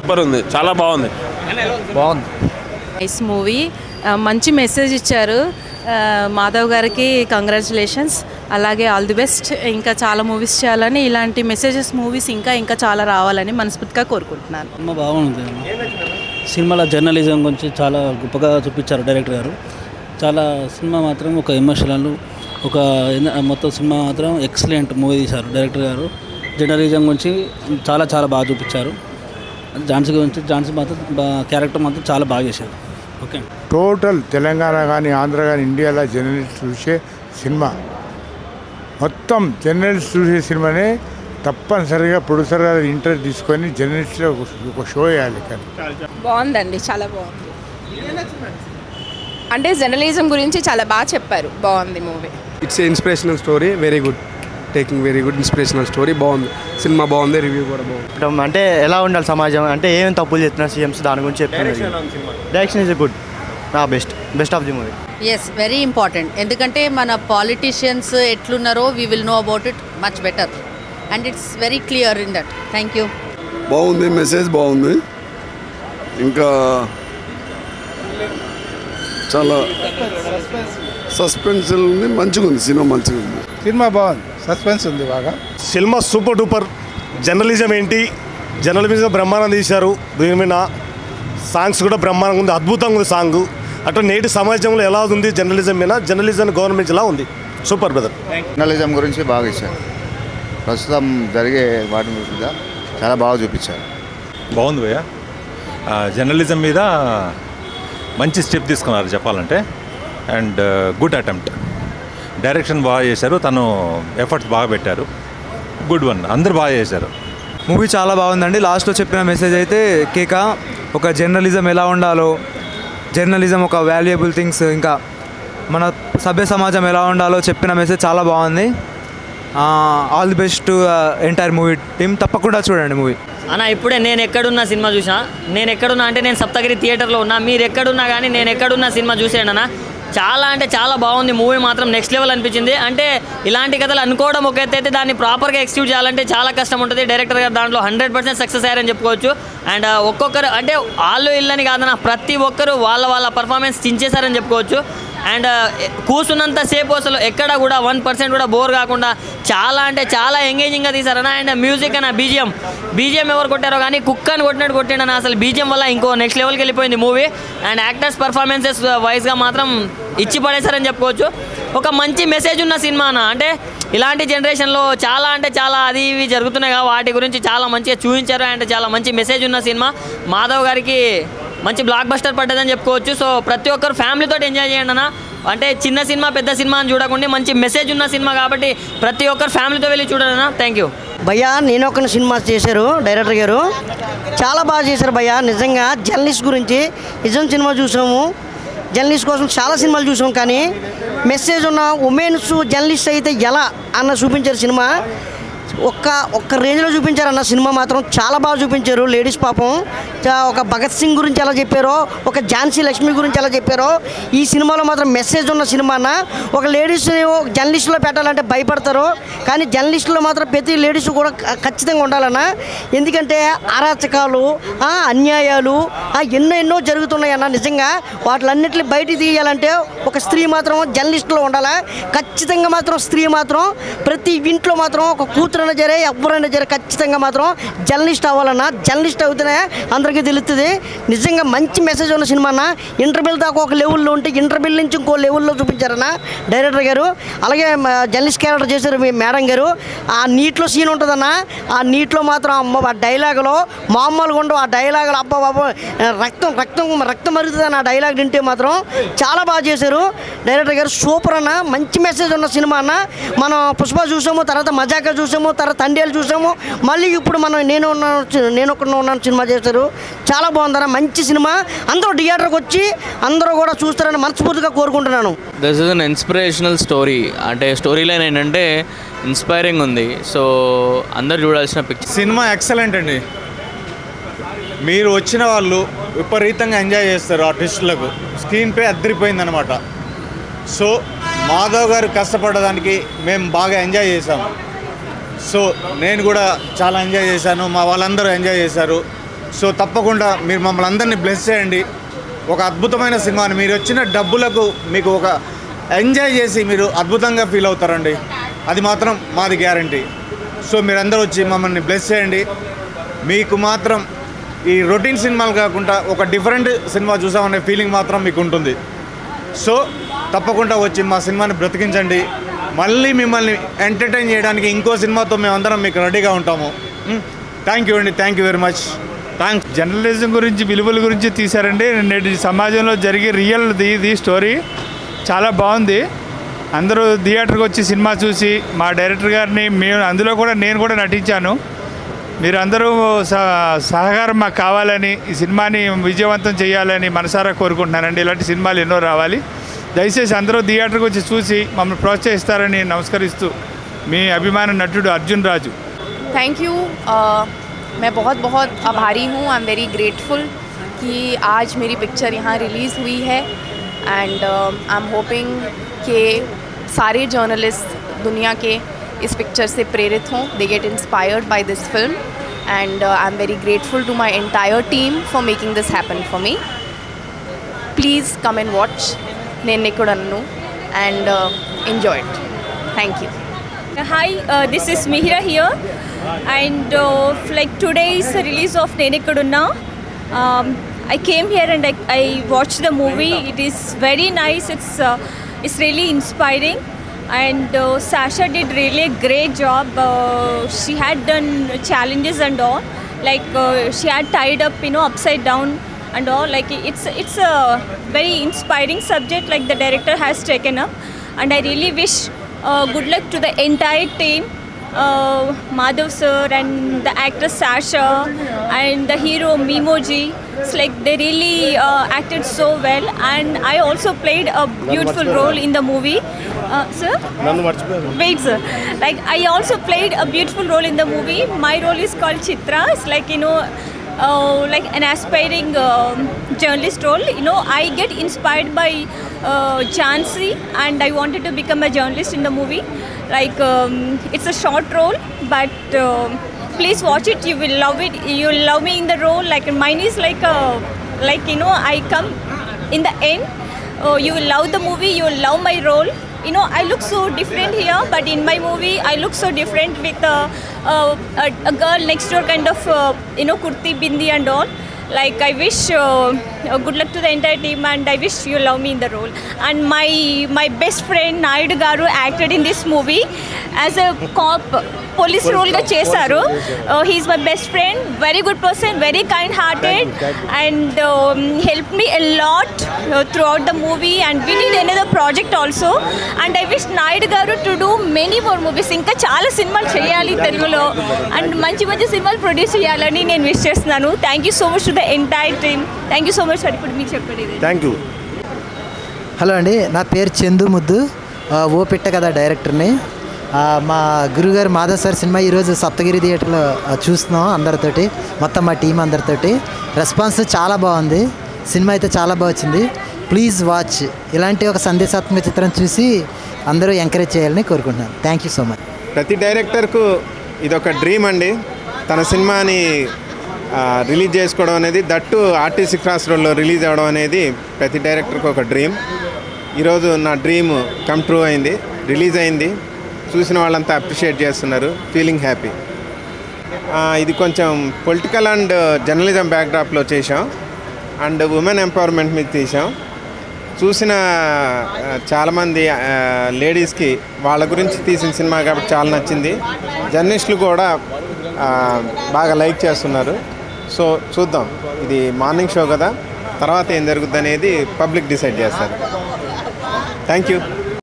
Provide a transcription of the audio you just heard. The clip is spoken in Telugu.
సూపర్ ఉంది, చాలా బాగుంది. నైస్ మూవీ, మంచి మెసేజ్ ఇచ్చారు. మాధవ్ గారికి కంగ్రాచులేషన్స్, అలాగే ఆల్ ది బెస్ట్. ఇంకా చాలా మూవీస్ చేయాలని, ఇలాంటి మెసేజెస్ మూవీస్ ఇంకా చాలా రావాలని మనస్ఫూర్తిగా కోరుకుంటున్నాను. సినిమా బాగుంది. సినిమాలో జర్నలిజం గురించి చాలా గొప్పగా చూపించారు డైరెక్టర్ గారు. చాలా సినిమా మాత్రం ఒక ఎమోషనల్, ఒక మొత్తం సినిమా మాత్రం ఎక్సలెంట్ మూవీ తీశారు డైరెక్టర్ గారు. జర్నలిజం గురించి చాలా బాగా చూపించారు. ఝాన్సీ మాత్రం క్యారెక్టర్ మాత్రం చాలా బాగా చేశారు. ఓకే, టోటల్ తెలంగాణ కానీ ఆంధ్ర కానీ ఇండియాలో జర్నలిస్ట్ చూసే సినిమా, మొత్తం జర్నలిస్ట్ చూసే సినిమానే. తప్పనిసరిగా ప్రొడ్యూసర్ గారు ఇంట్రెస్ట్ తీసుకొని జర్నలిస్ట్లో ఒక షో వేయాలి. కానీ బాగుందండి, చాలా బాగుంది. అంటే జర్నలిజం గురించి చాలా బాగా చెప్పారు, బాగుంది movie. It's inspirational story, very good, taking very good inspirational story. బాగుంది సినిమా, బాగుంది, రివ్యూ కూడా బాగుంది. అంటే ఎలా ఉండాలి సమాజం, అంటే ఏమేమి తప్పులు చేస్తున్నారు సీఎంస్, దాని గురించి చెప్తున్నారు. Direction is good, best of the movie. Yes, very important. ఎందుకంటే మన పాలిటీషియన్స్ ఎట్లున్నారో we will know about it much better and it's very clear in that. Thank you. బాగుంది, మెసేజ్ బాగుంది, ఇంకా చాలా సస్పెన్స్ ఉంది, మంచిగా ఉంది సినిమా, మంచిగా ఉంది. సినిమా బాగుంది, సస్పెన్స్ ఉంది బాగా. Cinema super duper. జర్నలిజం ఏంటి, జర్నలిజం బ్రహ్మాండం తీశారు. దీని మీద సాంగ్స్ కూడా బ్రహ్మాండంగా ఉంది, అద్భుతంగా ఉంది సాంగ్. అట్లా నేటి సమాజంలో ఎలా ఉంది జర్నలిజం మీద, జర్నలిజం గవర్నమెంట్ ఎలా ఉంది. Super brother. జర్నలిజం గురించి బాగా ఇచ్చారు, ప్రస్తుతం జరిగే వాటి మీద చాలా బాగా చూపించారు. బాగుంది భయ్య. జర్నలిజం మీద మంచి స్టెప్ తీసుకున్నారు చెప్పాలంటే, అండ్ గుడ్ అటెంప్ట్. డైరెక్షన్ బాగా చేశారు, తను ఎఫర్ట్స్ బాగా పెట్టారు. గుడ్ వన్, అందరు బాగా చేశారు. మూవీ చాలా బాగుందండి. లాస్ట్లో చెప్పిన మెసేజ్ అయితే కేక, ఒక జర్నలిజం ఎలా ఉండాలో, జర్నలిజం ఒక వాల్యుయబుల్ థింగ్స్, ఇంకా మన సభ్య సమాజం ఎలా ఉండాలో చెప్పిన మెసేజ్ చాలా బాగుంది. All the best to entire movie team. తప్పకుండా చూడండి మూవీ. అన్న ఇప్పుడే నేను ఎక్కడున్నా సినిమా చూసా. నేను ఎక్కడున్నా అంటే నేను సప్తగిరి థియేటర్లో ఉన్నా. మీరు ఎక్కడున్నా కానీ నేను ఎక్కడున్నా సినిమా చూసేయండి అన్న. చాలా అంటే చాలా బాగుంది మూవీ, మాత్రం నెక్స్ట్ లెవెల్ అనిపించింది. అంటే ఇలాంటి కథలు అనుకోవడం ఒక ఎత్తు అయితే దాన్ని ప్రాపర్గా ఎక్స్క్యూట్ చేయాలంటే చాలా కష్టం ఉంటుంది. డైరెక్టర్ గారు దాంట్లో 100% సక్సెస్ అయ్యారని చెప్పుకోవచ్చు. అండ్ ఒక్కొక్కరు అంటే వాళ్ళు ఇళ్ళని కాదన్న, ప్రతి ఒక్కరు వాళ్ళ పర్ఫార్మెన్స్ చించేశారని చెప్పుకోవచ్చు. అండ్ కూర్చున్నంత సేపు అసలు ఎక్కడ కూడా 1% కూడా బోర్ కాకుండా చాలా అంటే చాలా ఎంగేజింగ్గా తీశారన్న. అండ్ మ్యూజిక్ అన్న, బీజిఎం ఎవరు కొట్టారో కానీ కుక్ అని కొట్టినట్టు కొట్టిండన్న. అసలు బీజిఎం వల్ల ఇంకో నెక్స్ట్ లెవెల్కి వెళ్ళిపోయింది మూవీ. అండ్ యాక్టర్స్ పర్ఫార్మెన్సెస్ వైజ్గా మాత్రం ఇచ్చి పడేశారని చెప్పుకోవచ్చు. ఒక మంచి మెసేజ్ ఉన్న సినిమా అన్న. అంటే ఇలాంటి జనరేషన్లో చాలా అంటే చాలా అది ఇవి జరుగుతున్నాయి కదా, వాటి గురించి చాలా మంచిగా చూపించారు. అండ్ చాలా మంచి మెసేజ్ ఉన్న సినిమా. మాధవ్ గారికి మంచి బ్లాక్ బస్టర్ పడ్డదని చెప్పుకోవచ్చు. సో ప్రతి ఒక్కరు ఫ్యామిలీతో ఎంజాయ్ చేయండి అన్న. అంటే చిన్న సినిమా పెద్ద సినిమా అని చూడకుండా మంచి మెసేజ్ ఉన్న సినిమా కాబట్టి ప్రతి ఒక్కరు ఫ్యామిలీతో వెళ్ళి చూడండి అన్న. థ్యాంక్ యూ భయ్యా. నేను ఒక సినిమా చేశారు డైరెక్టర్ గారు, చాలా బాగా చేశారు భయ్యా. నిజంగా జర్నలిస్ట్ గురించి నిజం సినిమా చూసాము, జర్నలిస్ట్ కోసం చాలా సినిమాలు చూసాం, కానీ మెసేజ్ ఉన్న ఉమెన్స్ జర్నలిస్ట్ అయితే ఎలా అన్న చూపించారు సినిమా. ఒక్క రేంజ్లో చూపించారన్న. సినిమా మాత్రం చాలా బాగా చూపించారు. లేడీస్ పాపం ఒక భగత్ సింగ్ గురించి ఎలా చెప్పారో, ఒక ఝాన్సీ లక్ష్మి గురించి ఎలా చెప్పారో, ఈ సినిమాలో మాత్రం మెసేజ్ ఉన్న సినిమా అన్న. ఒక లేడీస్ని జర్నలిస్టులో పెట్టాలంటే భయపడతారు, కానీ జర్నలిస్టులో మాత్రం ప్రతి లేడీస్ కూడా ఖచ్చితంగా ఉండాలన్న. ఎందుకంటే అరాచకాలు, అన్యాయాలు ఎన్నో జరుగుతున్నాయన్న. నిజంగా వాటిలన్నింటినీ బయటికి తీయాలంటే ఒక స్త్రీ మాత్రం జర్నలిస్టులో ఉండాలి. ఖచ్చితంగా మాత్రం స్త్రీ మాత్రం ప్రతి ఇంట్లో మాత్రం ఒక కూతురు జరే ఎవరైనా జరే ఖచ్చితంగా మాత్రం జర్నలిస్ట్ అవ్వాలన్నా. జర్నలిస్ట్ అవుతూనే అందరికీ తెలుస్తుంది. నిజంగా మంచి మెసేజ్ ఉన్న సినిమా అన్న. ఇంటర్వ్యూల్ దాకా ఒక లెవెల్లో ఉంటే ఇంటర్వ్యూల్ నుంచి ఇంకో లెవెల్లో చూపించారన్న డైరెక్టర్ గారు. అలాగే జర్నలిస్ట్ క్యారెక్టర్ చేశారు మీ మేడం గారు. ఆ నీటిలో సీన్ ఉంటుందన్న, ఆ నీటిలో మాత్రం అమ్మ ఆ డైలాగులో మామూలుగా ఉండవు. ఆ డైలాగులు అబ్బా బాబా రక్తం మరుగుతుంది ఆ డైలాగ్ వింటే మాత్రం చాలా బాగా చేశారు డైరెక్టర్ గారు. సూపర్ అన్న, మంచి మెసేజ్ ఉన్న సినిమా అన్న. మనం పుష్ప చూసాము, తర్వాత మజాకా చూసాము, తర్వాత తండేలు చూసాము, మళ్ళీ ఇప్పుడు మనం నేను ఉన్నాను సినిమా చేశారు. చాలా బాగుందన్న, మంచి సినిమా. అందరూ థియేటర్కి వచ్చి అందరూ కూడా చూస్తారని మనస్ఫూర్తిగా కోరుకుంటున్నాను. This is an inspirational story. అంటే స్టోరీ లైన్ ఏంటంటే ఇన్స్పైరింగ్ ఉంది. సో అందరు చూడాల్సిన పిక్చర్. సినిమా ఎక్సలెంట్ అండి. మీరు వచ్చిన వాళ్ళు విపరీతంగా ఎంజాయ్ చేస్తారు. ఆర్టిస్టులకు స్క్రీన్ ప్లే అద్దరిపోయిందనమాట. సో మాధవ్ గారు కష్టపడడానికి మేము బాగా ఎంజాయ్ చేసాము. సో నేను కూడా చాలా ఎంజాయ్ చేశాను, మా వాళ్ళందరూ ఎంజాయ్ చేశారు. సో తప్పకుండా మీరు మమ్మల్ని అందరినీ బ్లెస్ చేయండి. ఒక అద్భుతమైన సినిమాని మీరు వచ్చిన డబ్బులకు మీకు ఒక ఎంజాయ్ చేసి మీరు అద్భుతంగా ఫీల్ అవుతారండి. అది మాత్రం మాది గ్యారంటీ. సో మీరందరూ వచ్చి మమ్మల్ని బ్లెస్ చేయండి. మీకు మాత్రం ఈ రొటీన్ సినిమాలు కాకుండా ఒక డిఫరెంట్ సినిమా చూసామనే ఫీలింగ్ మాత్రం మీకు ఉంటుంది. సో తప్పకుండా వచ్చి మా సినిమాని బ్రతికించండి. మళ్ళీ మిమ్మల్ని ఎంటర్టైన్ చేయడానికి ఇంకో సినిమాతో మేమందరం మీకు రెడీగా ఉంటాము. థ్యాంక్ యూ అండి. Thank you very much. Thanks. Journalism గురించి, విలువల గురించి తీశారండి. నేటి సమాజంలో జరిగే రియల్ది స్టోరీ చాలా బాగుంది. అందరూ థియేటర్కి వచ్చి సినిమా చూసి మా డైరెక్టర్ గారిని అందులో కూడా నేను కూడా నటించాను. మీరు అందరూ సహకారం మాకు కావాలని, ఈ సినిమాని విజయవంతం చేయాలని మనసారా కోరుకుంటున్నానండి. ఇలాంటి సినిమాలు ఎన్నో రావాలి. దయచేసి అందరూ థియేటర్కి వచ్చి చూసి మమ్మల్ని ప్రోత్సహిస్తారని నమస్కరిస్తూ మీ అభిమాన నటుడు అర్జున్ రాజు. Thank you. मैं बहुत बहुत आभारी हूँ. आई एम वेरी ग्रेटफुल कि आज मेरी पिक्चर यहाँ रिलीज़ हुई है. एंड आई एम होपिंग कि सारे जर्नलिस्ट दुनिया के इस पिक्चर से प्रेरित हों. They get inspired by this film. And I am very grateful to my entire team for making this happen for me. Please come and watch Nennekudannu and enjoy it. Thank you. Hi, this is Mihira here, and like today is the release of Nenekudunna. I came here and I watched the movie. It is very nice. It's really inspiring, and Sasha did really a great job. She had done challenges and all, like she had tied up, upside down and all. Like it's a very inspiring subject like the director has taken up, and I really wish good luck to the entire team, Madhav sir and the actress Sasha and the hero Mimoji. It's like they really acted so well, and I also played a beautiful role in the movie. Sir? Wait, sir. Like I also played a beautiful role in the movie. My role is called Chitra. It's like like an aspiring journalist role. I get inspired by Jhansi, and I wanted to become a journalist in the movie. Like it's a short role, but please watch it. You will love it. You will love me in the role. Like mine is like I come in the end. You will love the movie. You will love my role. I look so different here, but in my movie I look so different with a girl next door kind of kurti bindi and all. Like I wish good luck to the entire team, and I wish you love me in the role. And my best friend Naidu garu acted in this movie as a cop, police role ga chesaru. He's my best friend, very good person, very kind hearted, and helped me a lot throughout the movie. And we did another project also, and I wish Naidu garu to do many more movies. Inka chaala సినిమాలు చేయాలి తెలుగులో, అండ్ మంచి మంచి సినిమాలు ప్రొడ్యూస్ చేయాలని నేను విష్ చేస్తున్నాను. Thank you so much to the entire team. Thank you so much sir. ఇప్పుడు మీకు చెప్పండి. Thank you. హలో అండి, నా పేరు చందు ముద్దు, ఓ పిట్ట కథ డైరెక్టర్ని. మా గురుగారు మాధవ్ సార్ సినిమా ఈరోజు సప్తగిరి థియేటర్లో చూస్తున్నాం అందరితోటి, మొత్తం మా టీం అందరితోటి. రెస్పాన్స్ చాలా బాగుంది, సినిమా అయితే చాలా బాగా వచ్చింది. Please watch. ఇలాంటి ఒక సందేశాత్మక చిత్రం చూసి అందరూ ఎంకరేజ్ చేయాలని కోరుకుంటున్నాను. Thank you so much. ప్రతి డైరెక్టర్కు ఇదొక డ్రీమ్ అండి, తన సినిమాని రిలీజ్ చేసుకోవడం అనేది, దట్టు ఆర్టీసీ క్రాస్ రోడ్లో రిలీజ్ అవ్వడం అనేది ప్రతి డైరెక్టర్కి ఒక డ్రీమ్. ఈరోజు నా డ్రీమ్ కమ్ ట్రూ అయింది, రిలీజ్ అయింది. చూసిన వాళ్ళంతా అప్రిషియేట్ చేస్తున్నారు, ఫీలింగ్ హ్యాపీ. ఇది కొంచెం పొలిటికల్ అండ్ జర్నలిజం బ్యాక్డ్రాప్లో చేసాం, అండ్ ఉమెన్ ఎంపవర్మెంట్ మీద తీసాం. చూసిన చాలామంది లేడీస్కి వాళ్ళ గురించి తీసిన సినిమా కాబట్టి చాలా నచ్చింది. జర్నలిస్టులు కూడా బాగా లైక్ చేస్తున్నారు. సో చూద్దాం, ఇది మార్నింగ్ షో కదా, తర్వాత ఏం జరుగుతుంది అనేది పబ్లిక్ డిసైడ్ చేస్తారు. Thank you.